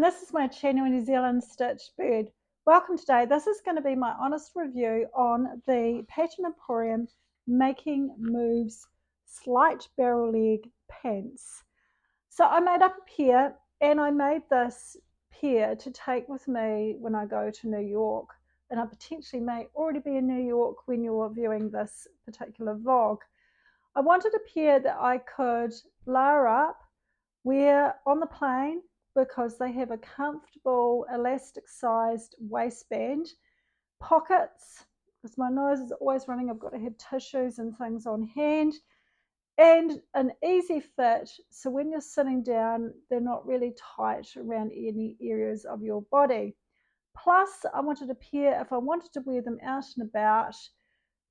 and this is my genuine New Zealand stitch bird. Welcome today. This is going to be my honest review on the Pattern Emporium Making Moves Slight Barrel Leg Pants. So I made up a pair, and I made this pair to take with me when I go to New York, and I potentially may already be in New York when you're viewing this particular vlog. I wanted a pair that I could layer up, wear on the plane, because they have a comfortable elastic sized waistband, pockets, because my nose is always running, I've got to have tissues and things on hand, and an easy fit, so when you're sitting down they're not really tight around any areas of your body. Plus I wanted a pair, if I wanted to wear them out and about,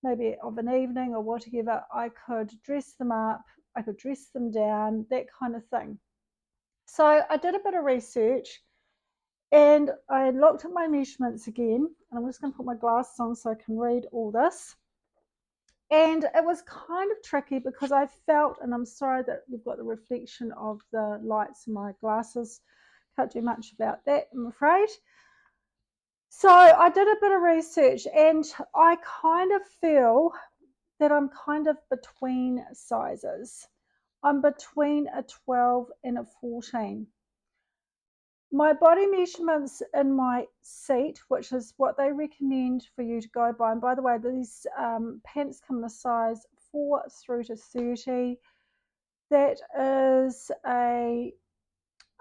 maybe of an evening or whatever, I could dress them up, I could dress them down, that kind of thing. So I did a bit of research and I looked at my measurements again, and I'm just going to put my glasses on so I can read all this. And it was kind of tricky because I felt, and I'm sorry that you've got the reflection of the lights in my glasses, can't do much about that, I'm afraid. So I did a bit of research and I kind of feel that I'm kind of between sizes. I'm between a 12 and a 14. My body measurements in my seat, which is what they recommend for you to go by, and by the way, these pants come in a size 4 through to 30. That is a,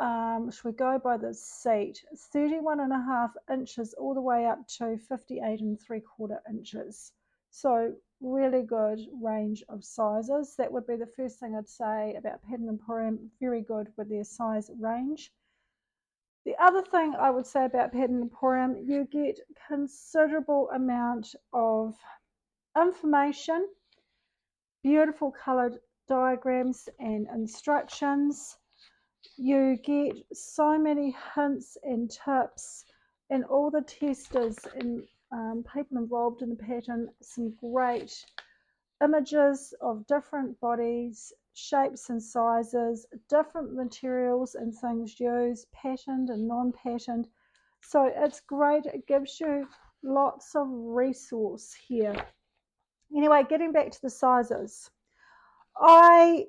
should we go by the seat, 31.5 inches all the way up to 58.75 inches. So really good range of sizes. That would be the first thing I'd say about Pattern Emporium, very good with their size range. The other thing I would say about Pattern Emporium, you get considerable amount of information, beautiful coloured diagrams and instructions. You get so many hints and tips, and all the testers and people involved in the pattern, some great images of different bodies, shapes and sizes, different materials and things used, patterned and non-patterned. So it's great, it gives you lots of resource here. Anyway, getting back to the sizes, I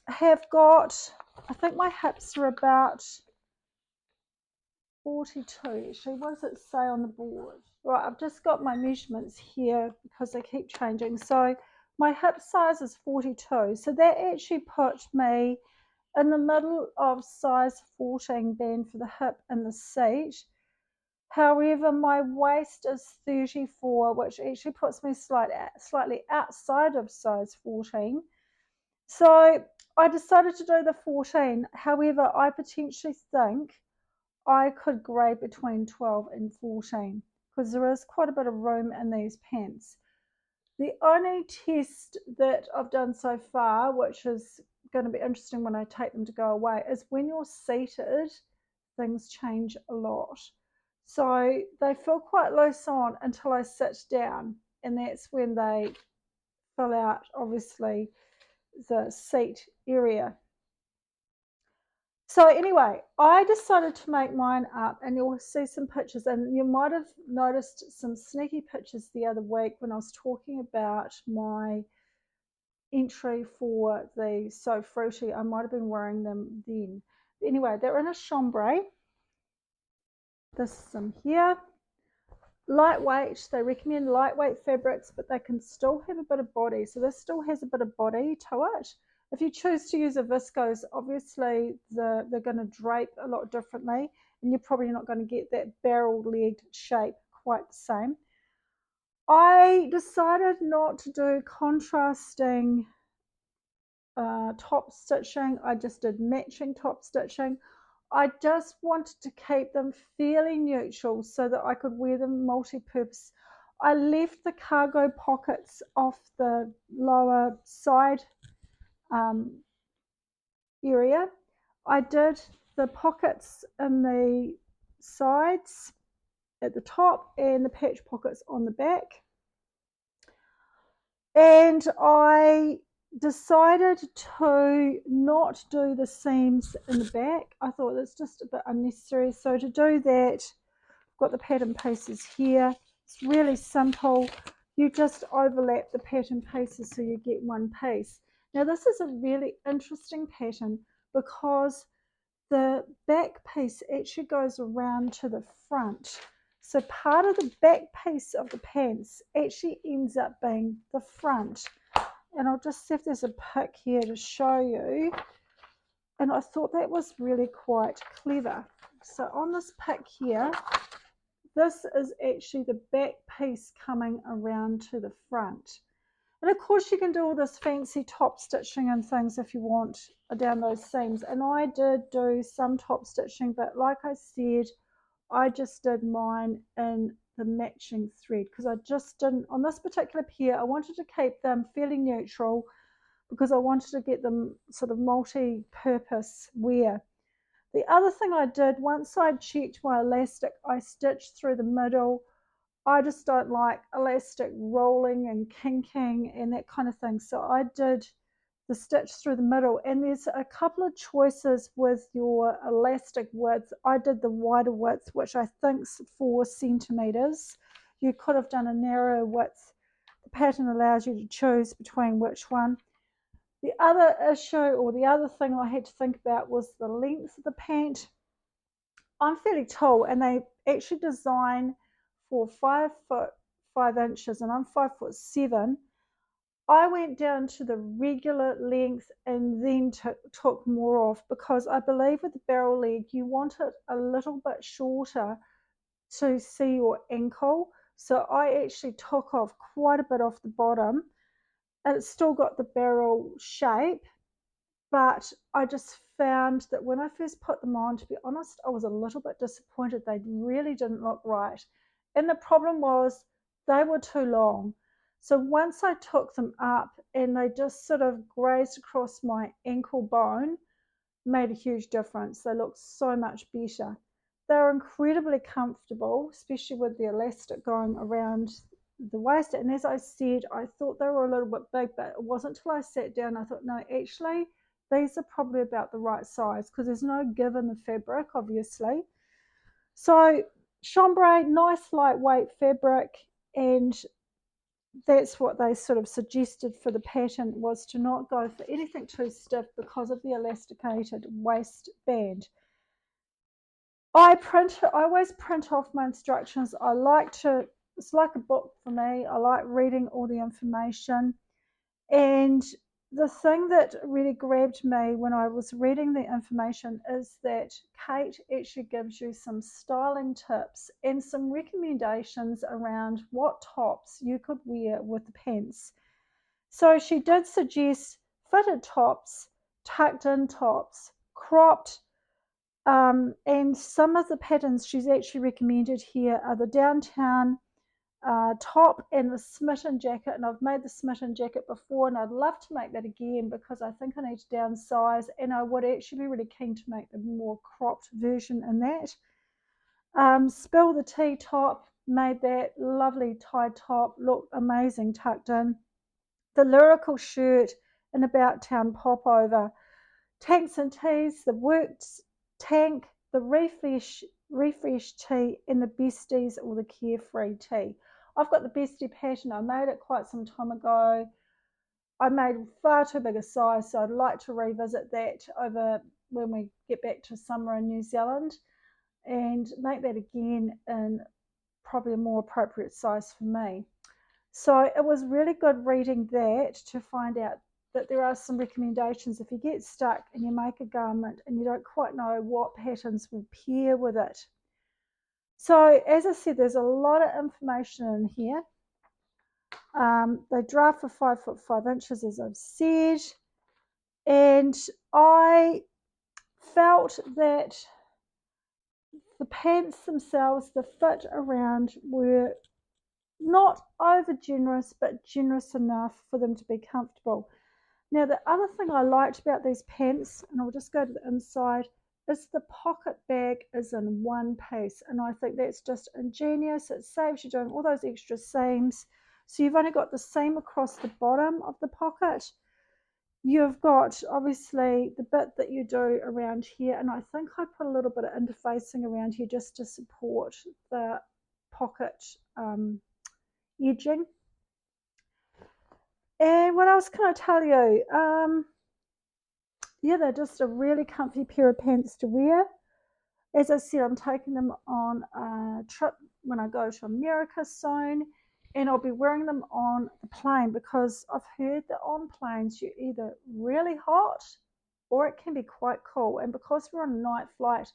have got, I think my hips are about 42. Actually, what does it say on the board? Right, I've just got my measurements here because they keep changing. So my hip size is 42. So that actually put me in the middle of size 14 band for the hip and the seat. However, my waist is 34, which actually puts me slightly outside of size 14. So I decided to do the 14. However, I potentially think I could grade between 12 and 14 because there is quite a bit of room in these pants. The only test that I've done so far, which is going to be interesting when I take them to go away, is when you're seated, things change a lot. So they feel quite loose on until I sit down, and that's when they fill out, obviously, the seat area. So anyway, I decided to make mine up, and you'll see some pictures, and you might have noticed some sneaky pictures the other week when I was talking about my entry for the So Fruity. I might have been wearing them then. But anyway, they're in a chambray. This is them here. Lightweight, they recommend lightweight fabrics, but they can still have a bit of body. So this still has a bit of body to it. If you choose to use a viscose, obviously they're going to drape a lot differently, and you're probably not going to get that barrel-legged shape quite the same. I decided not to do contrasting top stitching. I just did matching top stitching. I just wanted to keep them fairly neutral so that I could wear them multi-purpose. I left the cargo pockets off the lower side area. I did the pockets in the sides at the top and the patch pockets on the back, and I decided to not do the seams in the back. I thought it's just a bit unnecessary. So to do that, I've got the pattern pieces here. It's really simple. You just overlap the pattern pieces so you get one piece. Now this is a really interesting pattern because the back piece actually goes around to the front. So part of the back piece of the pants actually ends up being the front. And I'll just see if there's a pic here to show you. And I thought that was really quite clever. So on this pic here, this is actually the back piece coming around to the front. And of course you can do all this fancy top stitching and things if you want down those seams. And I did do some top stitching, but like I said, I just did mine in the matching thread because I just didn't, on this particular pair, I wanted to keep them fairly neutral because I wanted to get them sort of multi-purpose wear. The other thing I did, once I checked my elastic, I stitched through the middle. I just don't like elastic rolling and kinking and that kind of thing. So I did the stitch through the middle, and there's a couple of choices with your elastic width. I did the wider width, which I think's 4 centimeters. You could have done a narrow width. The pattern allows you to choose between which one. The other issue, or the other thing I had to think about, was the length of the pant. I'm fairly tall, and they actually design for 5 foot 5 inches, and I'm 5'7". I went down to the regular length and then took more off because I believe with the barrel leg you want it a little bit shorter to see your ankle. So I actually took off quite a bit off the bottom. It's still got the barrel shape, but I just found that when I first put them on, to be honest, I was a little bit disappointed. They really didn't look right. And the problem was they were too long. So once I took them up and they just sort of grazed across my ankle bone, made a huge difference. They looked so much better. They're incredibly comfortable, especially with the elastic going around the waist. And as I said, I thought they were a little bit big, but it wasn't until I sat down I thought, no, actually, these are probably about the right size because there's no give in the fabric, obviously. So chambray, nice lightweight fabric, and that's what they sort of suggested for the pattern, was to not go for anything too stiff because of the elasticated waistband. I always print off my instructions. I like to, it's like a book for me. I like reading all the information. And the thing that really grabbed me when I was reading the information is that Kate actually gives you some styling tips and some recommendations around what tops you could wear with the pants. So she did suggest fitted tops, tucked in tops, cropped, and some of the patterns she's actually recommended here are the downtown top and the smitten jacket. And I've made the smitten jacket before, and I'd love to make that again because I think I need to downsize, and I would actually be really keen to make the more cropped version in that. Spill the tea top, made that lovely tie top look amazing tucked in. The lyrical shirt and about town popover. Tanks and teas, the works tank, the refresh tee, and the besties or the carefree tee. I've got the bestie pattern. I made it quite some time ago. I made far too big a size, so I'd like to revisit that over when we get back to summer in New Zealand and make that again in probably a more appropriate size for me. So it was really good reading that to find out that there are some recommendations if you get stuck and you make a garment and you don't quite know what patterns will pair with it. So as I said, there's a lot of information in here. They draft for 5 foot 5 inches, as I've said, and I felt that the pants themselves, the fit around, were not over generous, but generous enough for them to be comfortable. Now, the other thing I liked about these pants, and I'll just go to the inside, is the pocket bag is in one piece, and I think that's just ingenious. It saves you doing all those extra seams. So you've only got the seam across the bottom of the pocket, You've got obviously the bit that you do around here, and I think I put a little bit of interfacing around here just to support the pocket edging. And what else can I tell you? Yeah, they're just a really comfy pair of pants to wear. As I said, I'm taking them on a trip when I go to America soon, and I'll be wearing them on the plane because I've heard that on planes you're either really hot or it can be quite cool. And because we're on a night flight,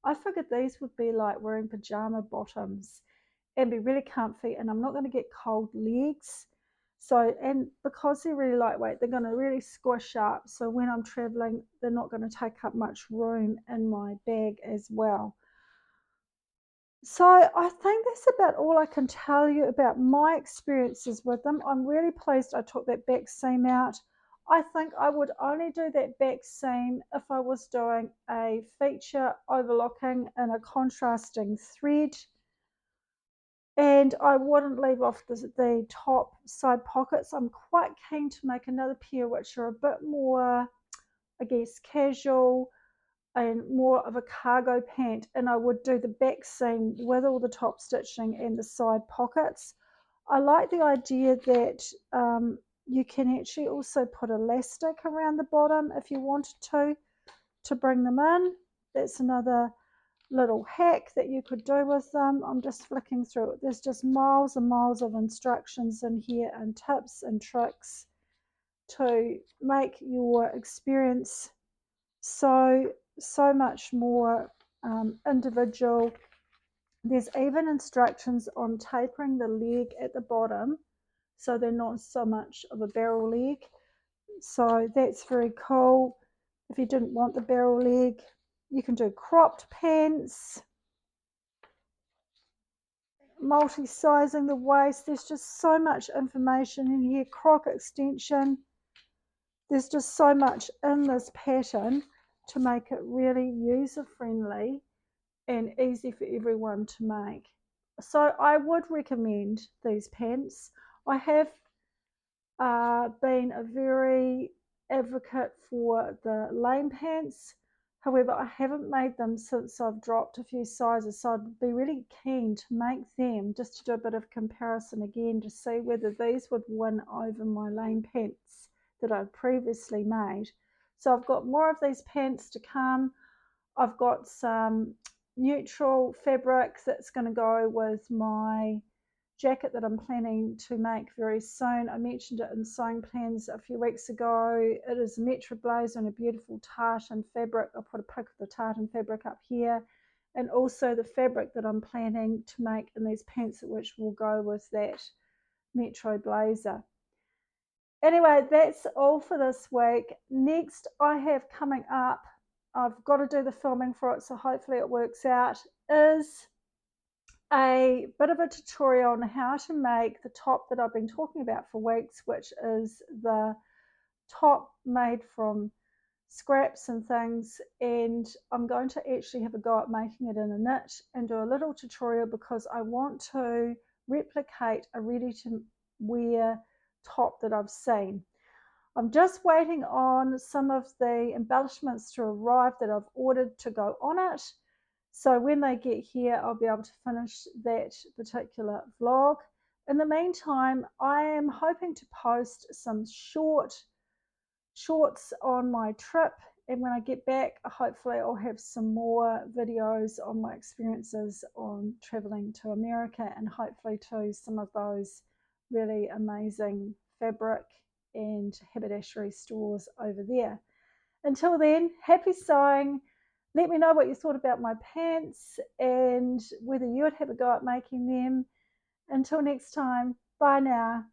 I figured these would be like wearing pajama bottoms and be really comfy, and I'm not going to get cold legs. So, and because they're really lightweight, they're going to really squish up. So when I'm traveling, they're not going to take up much room in my bag as well. So I think that's about all I can tell you about my experiences with them. I'm really pleased I took that back seam out. I think I would only do that back seam if I was doing a feature overlooking in a contrasting thread, and I wouldn't leave off the top side pockets. I'm quite keen to make another pair which are a bit more, I guess, casual and more of a cargo pant, and I would do the back seam with all the top stitching and the side pockets. I like the idea that you can actually also put elastic around the bottom if you wanted to bring them in. That's another little hack that you could do with them. I'm just flicking through it. There's just miles and miles of instructions in here and tips and tricks to make your experience so much more individual. There's even instructions on tapering the leg at the bottom so they're not so much of a barrel leg. So that's very cool. If you didn't want the barrel leg, you can do cropped pants, multi-sizing the waist. There's just so much information in here. Croc extension. There's just so much in this pattern to make it really user-friendly and easy for everyone to make. So I would recommend these pants. I have been a very advocate for the lame pants. However, I haven't made them since I've dropped a few sizes, so I'd be really keen to make them just to do a bit of comparison again to see whether these would win over my lame pants that I've previously made. So I've got more of these pants to come. I've got some neutral fabric that's going to go with my jacket that I'm planning to make very soon. I mentioned it in sewing plans a few weeks ago. It is a Metro Blazer in a beautiful tartan fabric. I'll put a pic of the tartan fabric up here, and also the fabric that I'm planning to make in these pants, which will go with that Metro Blazer. Anyway, that's all for this week. Next I have coming up, I've got to do the filming for it, so hopefully it works out, is a bit of a tutorial on how to make the top that I've been talking about for weeks, which is the top made from scraps and things. And I'm going to actually have a go at making it in a knit and do a little tutorial because I want to replicate a ready to wear top that I've seen. I'm just waiting on some of the embellishments to arrive that I've ordered to go on it. So when they get here, I'll be able to finish that particular vlog. In the meantime, I am hoping to post some shorts on my trip. And when I get back, hopefully I'll have some more videos on my experiences on traveling to America, and hopefully too some of those really amazing fabric and haberdashery stores over there. Until then, happy sewing. Let me know what you thought about my pants and whether you would have a go at making them. Until next time, bye now.